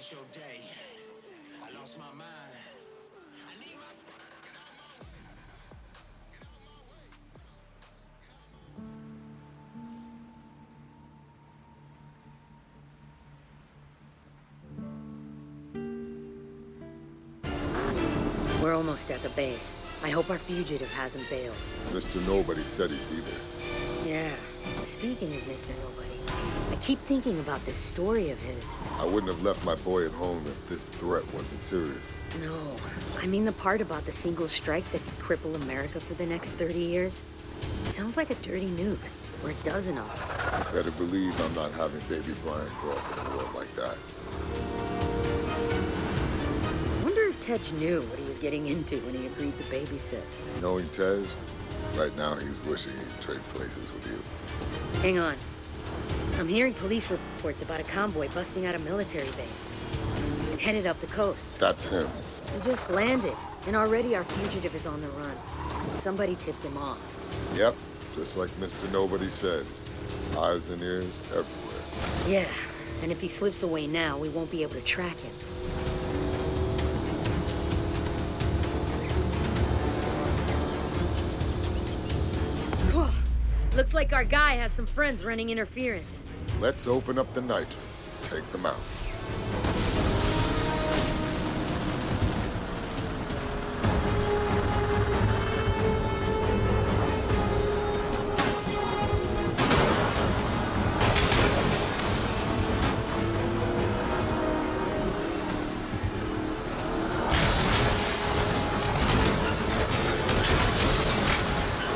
ain't your day. I lost my mind. I need my spot. We're almost at the base. I hope our fugitive hasn't bailed. Mr. Nobody said he'd be there. Yeah. Speaking of Mr. Nobody, I keep thinking about this story of his. I wouldn't have left my boy at home if this threat wasn't serious. No, I mean the part about the single strike that could cripple America for the next 30 years. Sounds like a dirty nuke, or a dozen of them. You better believe I'm not having baby Brian grow up in a world like that. I wonder if Tej knew what he was getting into when he agreed to babysit. Knowing Tej, right now he's wishing he'd trade places with you. Hang on. I'm hearing police reports about a convoy busting out a military base and headed up the coast. That's him. He just landed, and already our fugitive is on the run. Somebody tipped him off. Yep, just like Mr. Nobody said. Eyes and ears everywhere. Yeah, and if he slips away now, we won't be able to track him. Looks like our guy has some friends running interference. Let's open up the nitrous. Take them out.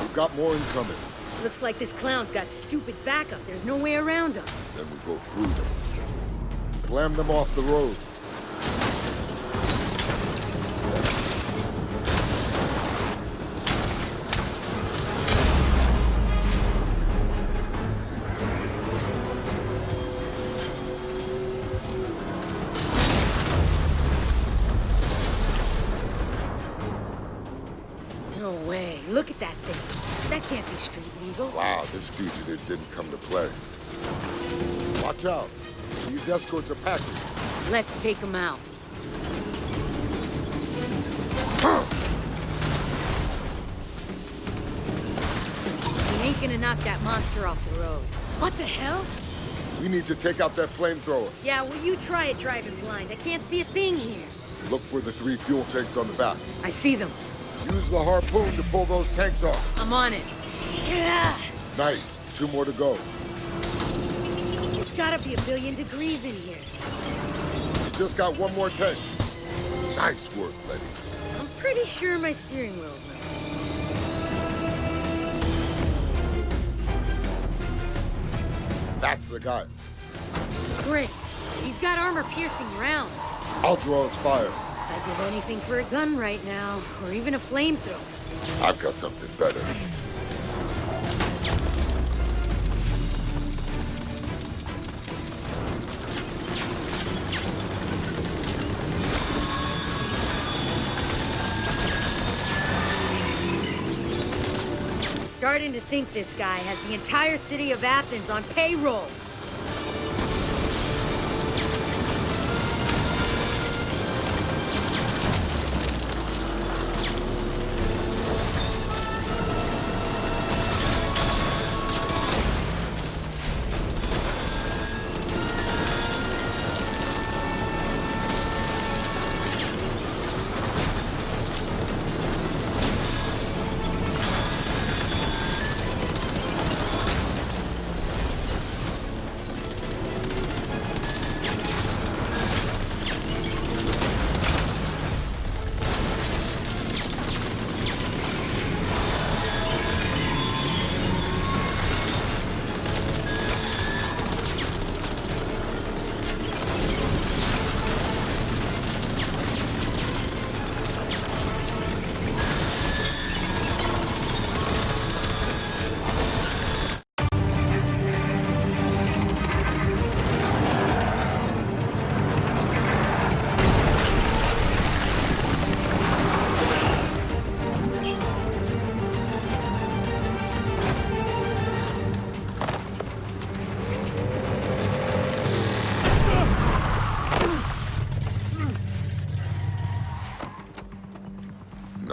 We've got more incoming. Looks like this clown's got stupid backup. There's no way around him. Then we go through them. Slam them off the road. No way. Look at that thing. That can't be street legal. Wow, this fugitive didn't come to play. Watch out. These escorts are packing. Let's take him out. We ain't gonna knock that monster off the road. What the hell? We need to take out that flamethrower. Yeah, well, you try it driving blind. I can't see a thing here. Look for the 3 fuel tanks on the back. I see them. Use the harpoon to pull those tanks off. I'm on it. Yeah. Nice. 2 more to go. It's gotta be 1,000,000,000 degrees in here. We just got 1 more tank. Nice work, Letty. I'm pretty sure my steering wheel's not. That's the guy. Great. He's got armor-piercing rounds. I'll draw his fire. I'd give anything for a gun right now, or even a flamethrower. I've got something better. I'm starting to think this guy has the entire city of Athens on payroll.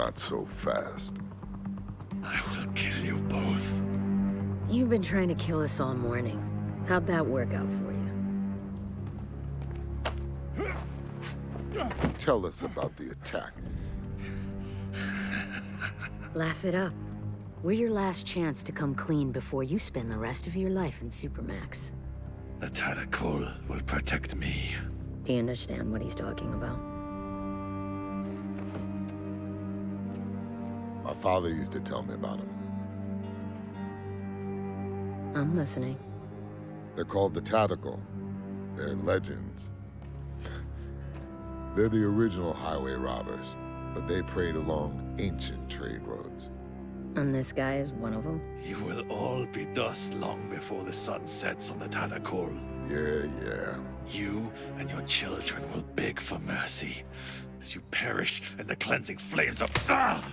Not so fast. I will kill you both. You've been trying to kill us all morning. How'd that work out for you? Tell us about the attack. Laugh it up. We're your last chance to come clean before you spend the rest of your life in Supermax. The Tadakul will protect me. Do you understand what he's talking about? My father used to tell me about him. I'm listening. They're called the Tactical. They're legends. They're the original highway robbers, but they preyed along ancient trade roads. And this guy is one of them? You will all be dust long before the sun sets on the Tadakul. Yeah. You and your children will beg for mercy as you perish in the cleansing flames of... Ah!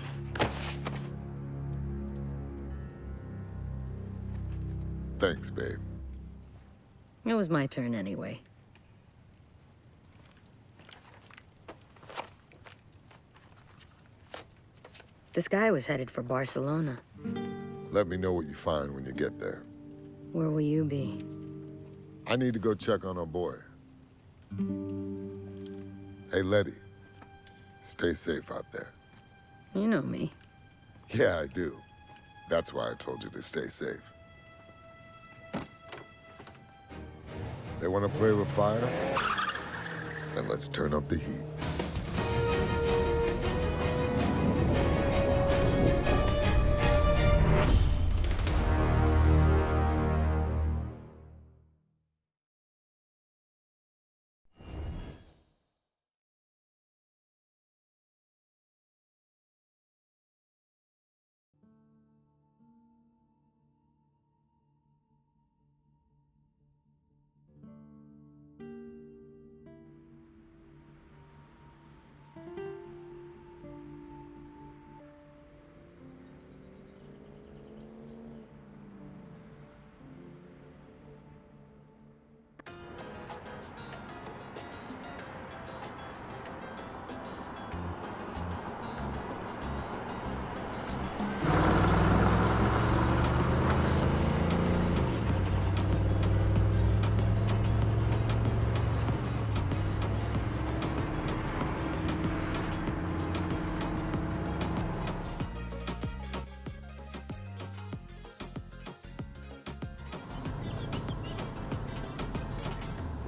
Thanks, babe. It was my turn anyway. This guy was headed for Barcelona. Let me know what you find when you get there. Where will you be? I need to go check on our boy. Hey, Letty. Stay safe out there. You know me. Yeah, I do. That's why I told you to stay safe. They want to play with fire? Then let's turn up the heat.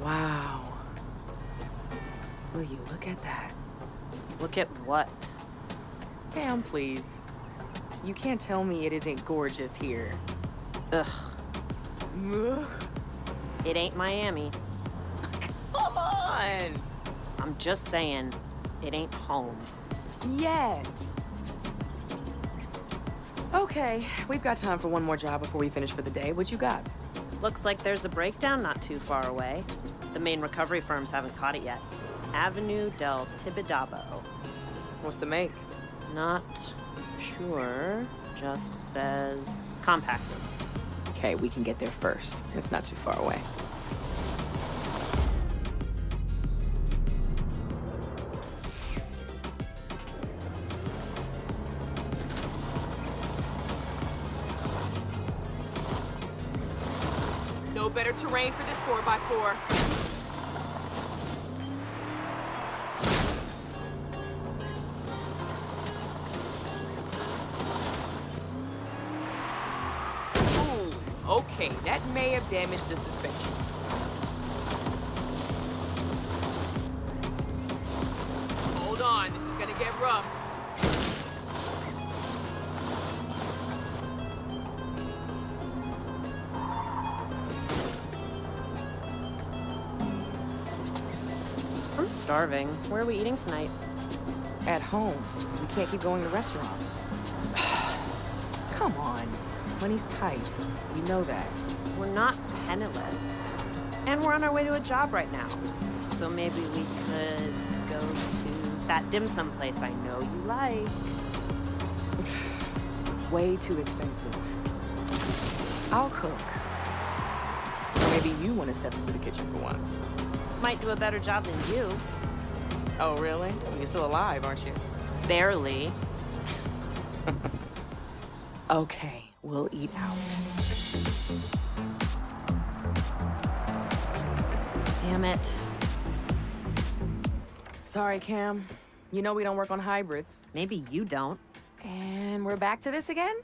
Wow. Will you look at that? Look at what? Pam, please. You can't tell me it isn't gorgeous here. Ugh, Ugh. it ain't Miami. Come on! I'm just saying, it ain't home. Yet. Okay, we've got time for one more job before we finish for the day. What you got? Looks like there's a breakdown not too far away. The main recovery firms haven't caught it yet. Avenue del Tibidabo. What's the make? Not sure. Just says compact. Okay, we can get there first. It's not too far away. No better terrain for this 4x4. Okay, that may have damaged the suspension. Hold on, this is gonna get rough. I'm starving. Where are we eating tonight? At home, we can't keep going to restaurants. Come on, money's tight. We know that. We're not penniless. And we're on our way to a job right now. So maybe we could go to that dim sum place I know you like. Way too expensive. I'll cook. Or maybe you want to step into the kitchen for once. Might do a better job than you. Oh, really? You're still alive, aren't you? Barely. Okay, we'll eat out. Damn it. Sorry, Cam. You know we don't work on hybrids. Maybe you don't. And we're back to this again?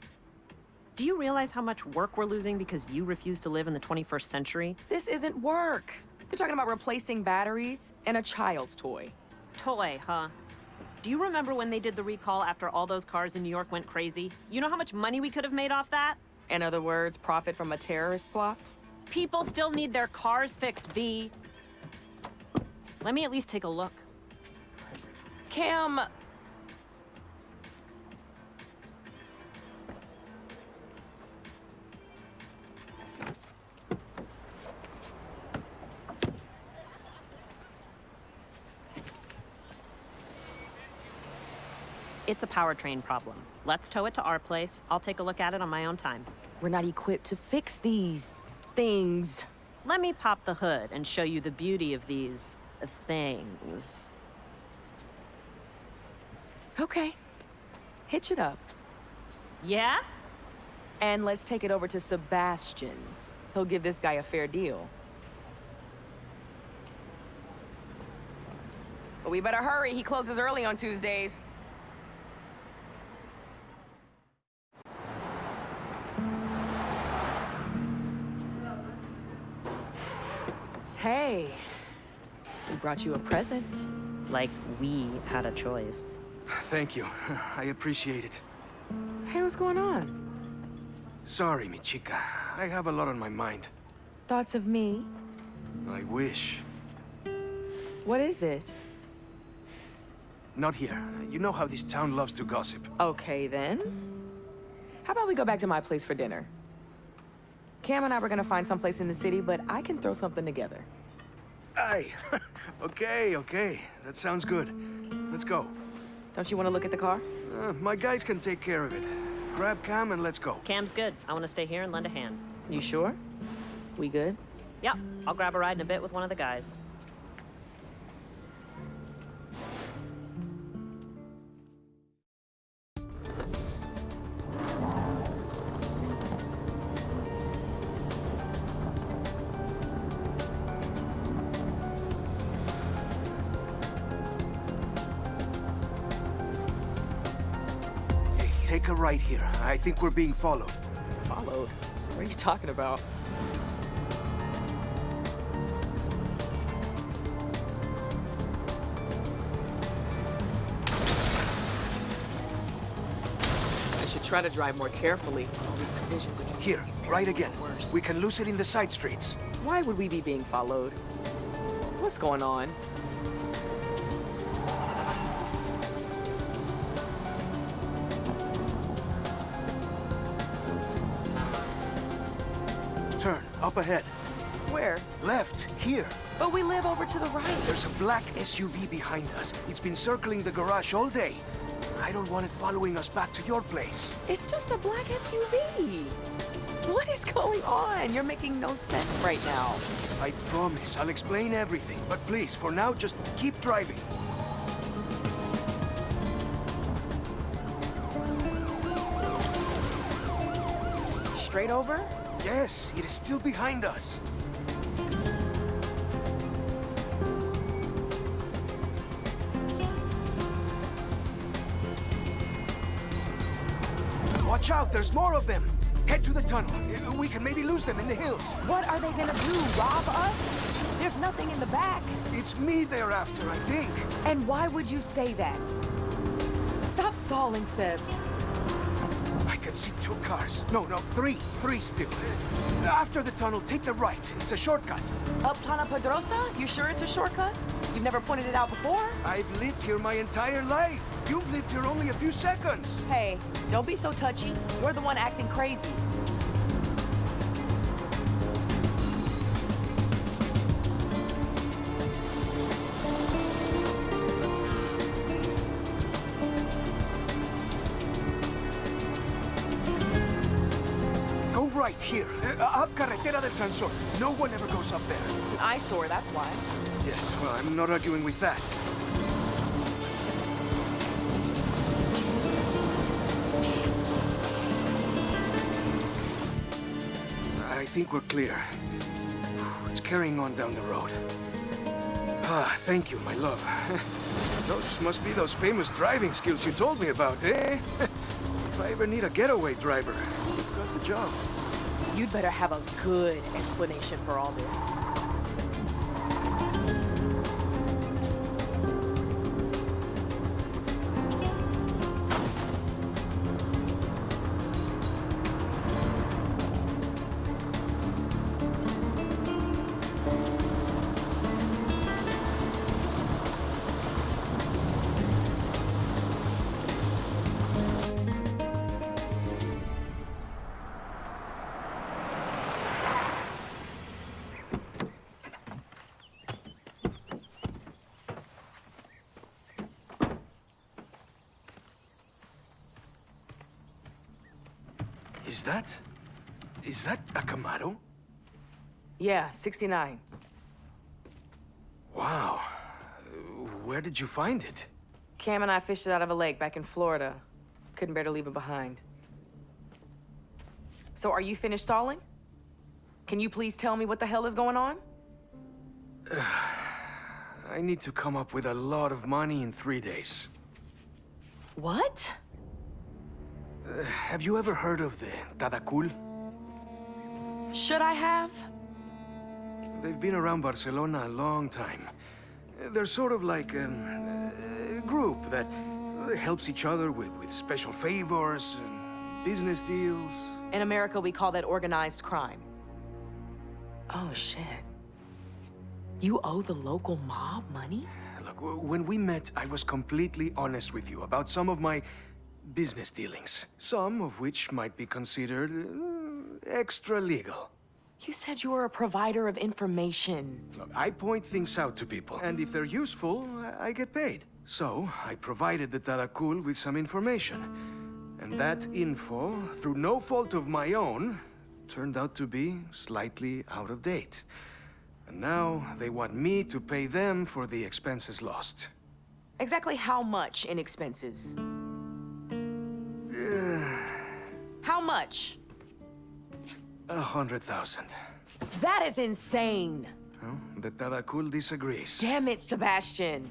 Do you realize how much work we're losing because you refuse to live in the 21st century? This isn't work. You're talking about replacing batteries and a child's toy. Toy, huh? Do you remember when they did the recall after all those cars in New York went crazy? You know how much money we could have made off that? In other words, profit from a terrorist plot? People still need their cars fixed, V. Let me at least take a look. Cam... It's a powertrain problem. Let's tow it to our place. I'll take a look at it on my own time. We're not equipped to fix these things. Let me pop the hood and show you the beauty of these things. Okay. Hitch it up. Yeah? And let's take it over to Sebastian's. He'll give this guy a fair deal. But we better hurry. He closes early on Tuesdays. Hey, we brought you a present. Like we had a choice. Thank you. I appreciate it. Hey, what's going on? Sorry, mi chica. I have a lot on my mind. Thoughts of me? I wish. What is it? Not here. You know how this town loves to gossip. Okay, then. How about we go back to my place for dinner? Cam and I were gonna find someplace in the city, but I can throw something together. Aye. Okay. That sounds good. Let's go. Don't you want to look at the car? My guys can take care of it. Grab Cam and let's go. Cam's good. I want to stay here and lend a hand. You sure? We good? Yep, I'll grab a ride in a bit with one of the guys. Take a right here. I think we're being followed. Followed? What are you talking about? I should try to drive more carefully. All these conditions are just Here, making these right marriages again. worse. We can lose it in the side streets. Why would we be being followed? What's going on? Turn, up ahead. Where? Left, here. But we live over to the right. There's a black SUV behind us. It's been circling the garage all day. I don't want it following us back to your place. It's just a black SUV. What is going on? You're making no sense right now. I promise I'll explain everything, but please, for now, just keep driving. Straight over? Yes, it is still behind us. Watch out, there's more of them. Head to the tunnel. We can maybe lose them in the hills. What are they gonna do, rob us? There's nothing in the back. It's me they're after, I think. And why would you say that? Stop stalling, Seb. I can see 2 cars. No, 3. 3 still. After the tunnel, take the right. It's a shortcut. Up Plana Pedrosa? You sure it's a shortcut? You've never pointed it out before? I've lived here my entire life. You've lived here only a few seconds. Hey, don't be so touchy. You're the one acting crazy. Go right here. Up Carretera del Sansón. No one ever goes up there. It's an eyesore, that's why. Yes, well, I'm not arguing with that. think we're clear. It's carrying on down the road. Ah, thank you, my love. Those must be those famous driving skills you told me about, eh? If I ever need a getaway driver, you've got the job. You'd better have a good explanation for all this. Is that a Camaro? Yeah, 69. Wow. Where did you find it? Cam and I fished it out of a lake back in Florida. Couldn't bear to leave it behind. So are you finished stalling? Can you please tell me what the hell is going on? I need to come up with a lot of money in 3 days. What? Have you ever heard of the Tadakul? Should I have? They've been around Barcelona a long time. They're sort of like a group that helps each other with special favors and business deals. In America, we call that organized crime. Oh, shit. You owe the local mob money? Look, when we met, I was completely honest with you about some of my business dealings. Some of which might be considered extra legal. You said you were a provider of information. Look, I point things out to people, and if they're useful, I get paid. So, I provided the Tadakul with some information. And that info, through no fault of my own, turned out to be slightly out of date. And now they want me to pay them for the expenses lost. Exactly how much in expenses? How much? 100,000. That is insane. Well, the Tadakul disagrees. Damn it, Sebastian.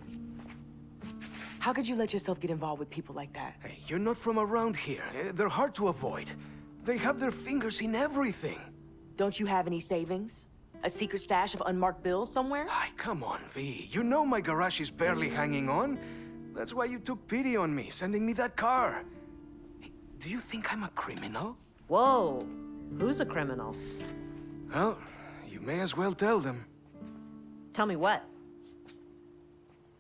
How could you let yourself get involved with people like that? Hey, you're not from around here. They're hard to avoid. They have their fingers in everything. Don't you have any savings? A secret stash of unmarked bills somewhere? Ay, come on, V. You know my garage is barely hanging on. That's why you took pity on me, sending me that car. Hey, do you think I'm a criminal? Whoa. Who's a criminal? Well, you may as well tell them. Tell me what?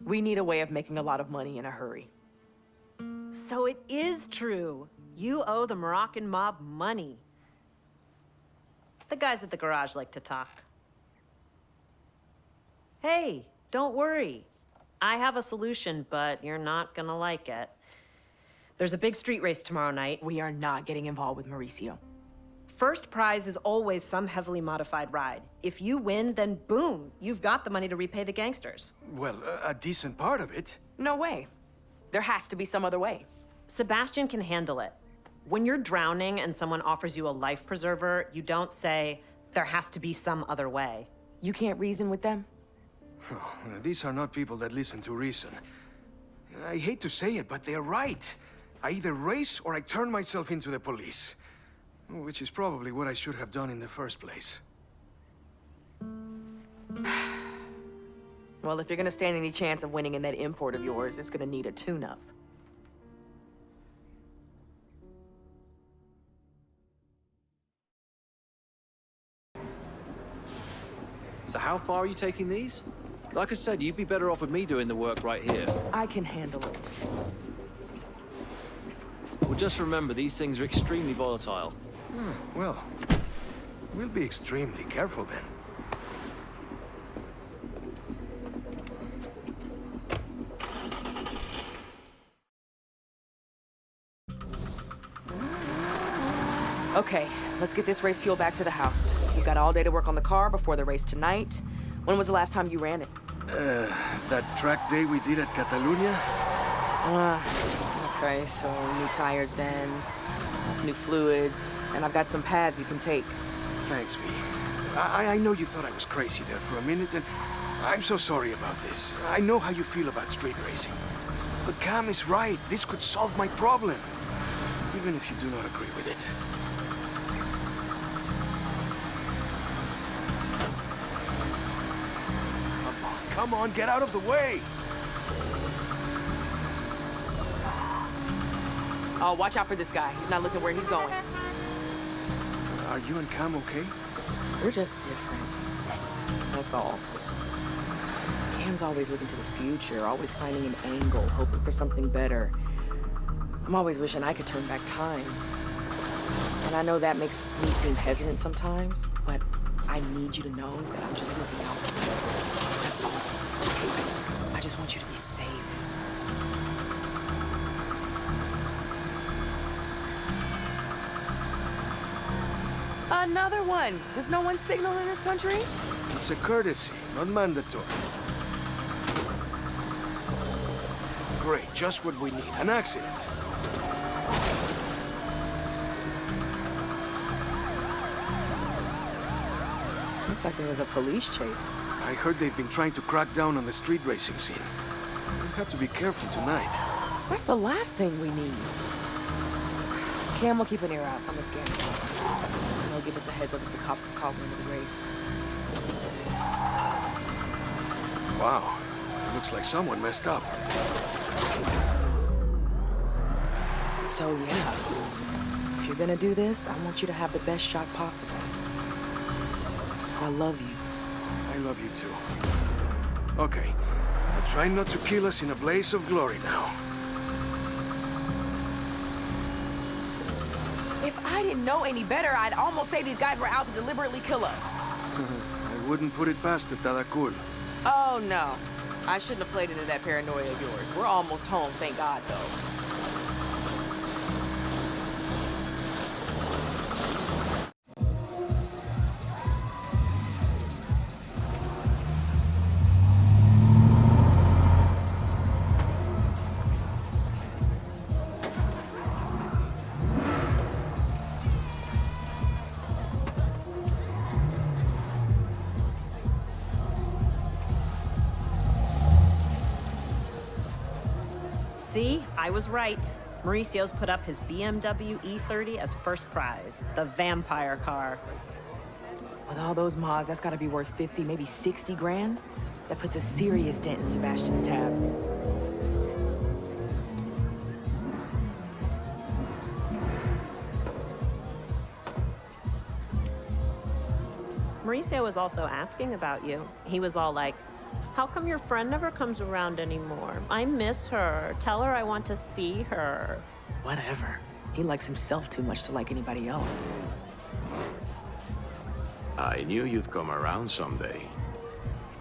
We need a way of making a lot of money in a hurry. So it is true. You owe the Moroccan mob money. The guys at the garage like to talk. Hey, don't worry. I have a solution, but you're not gonna like it. There's a big street race tomorrow night. We are not getting involved with Mauricio. First prize is always some heavily modified ride. If you win, then boom, you've got the money to repay the gangsters. Well, a decent part of it. No way. There has to be some other way. Sebastian can handle it. When you're drowning and someone offers you a life preserver, you don't say, there has to be some other way. You can't reason with them? Oh, these are not people that listen to reason. I hate to say it, but they're right. I either race or I turn myself into the police. Which is probably what I should have done in the first place. Well, if you're gonna stand any chance of winning in that import of yours, it's gonna need a tune-up. So how far are you taking these? Like I said, you'd be better off with me doing the work right here. I can handle it. Well, just remember, these things are extremely volatile. Well, we'll be extremely careful then. Okay, let's get this race fuel back to the house. We've got all day to work on the car before the race tonight. When was the last time you ran it? That track day we did at Catalunya? Okay, so new tires then, new fluids, and I've got some pads you can take. Thanks, V. I know you thought I was crazy there for a minute, and I'm so sorry about this. I know how you feel about street racing. But Cam is right. This could solve my problem. Even if you do not agree with it. Come on, get out of the way! Oh, watch out for this guy. He's not looking where he's going. Are you and Cam okay? We're just different. That's all. Cam's always looking to the future, always finding an angle, hoping for something better. I'm always wishing I could turn back time. And I know that makes me seem hesitant sometimes, but I need you to know that I'm just looking out for you. That's all. I just want you to be safe. Another one! Does no one signal in this country? It's a courtesy, not mandatory. Great, just what we need. An accident. Looks like there was a police chase. I heard they've been trying to crack down on the street racing scene. We have to be careful tonight. That's the last thing we need. Cam will keep an ear out on the scanner. And he'll give us a heads up if the cops have called him into the race. Wow. Looks like someone messed up. So yeah, if you're gonna do this, I want you to have the best shot possible. 'Cause I love you. I love you too. Okay. But try not to kill us in a blaze of glory now. If I didn't know any better, I'd almost say these guys were out to deliberately kill us. I wouldn't put it past the Tadakul. Oh no, I shouldn't have played into that paranoia of yours. We're almost home, thank God, though. See, I was right. Mauricio's put up his BMW E30 as first prize, the vampire car. With all those mods, that's gotta be worth 50, maybe 60 grand. That puts a serious dent in Sebastian's tab. Mauricio was also asking about you. He was all like, how come your friend never comes around anymore? I miss her. Tell her I want to see her. Whatever. He likes himself too much to like anybody else. I knew you'd come around someday.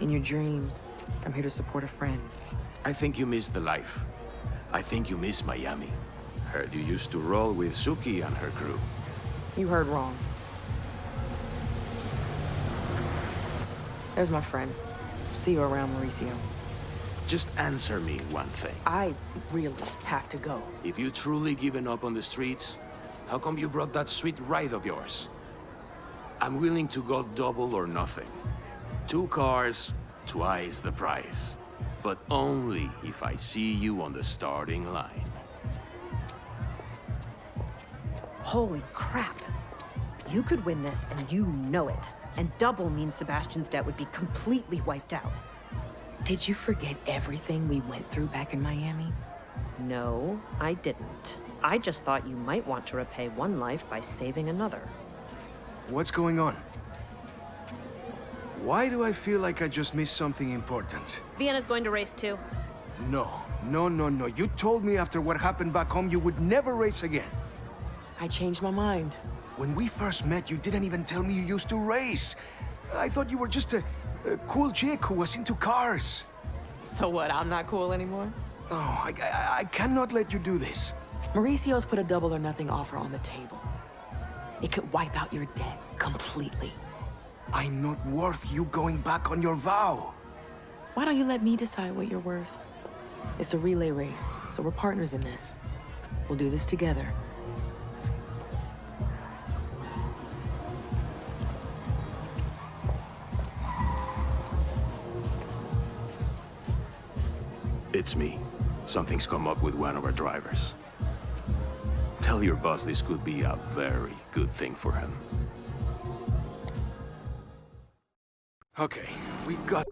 In your dreams, I'm here to support a friend. I think you miss the life. I think you miss Miami. Heard you used to roll with Suki and her crew. You heard wrong. There's my friend. See you around, Mauricio. Just answer me one thing. I really have to go. If you truly given up on the streets, how come you brought that sweet ride of yours? I'm willing to go double or nothing. 2 cars, twice the price. But only if I see you on the starting line. Holy crap. You could win this and you know it. And double means Sebastian's debt would be completely wiped out. Did you forget everything we went through back in Miami? No, I didn't. I just thought you might want to repay one life by saving another. What's going on? Why do I feel like I just missed something important? Vienna's going to race too. No. You told me after what happened back home you would never race again. I changed my mind. When we first met, you didn't even tell me you used to race. I thought you were just a cool chick who was into cars. So what, I'm not cool anymore? Oh, I cannot let you do this. Mauricio's put a double or nothing offer on the table. It could wipe out your debt completely. I'm not worth you going back on your vow. Why don't you let me decide what you're worth? It's a relay race, so we're partners in this. We'll do this together. It's me. Something's come up with one of our drivers. Tell your boss this could be a very good thing for him. Okay, we've got...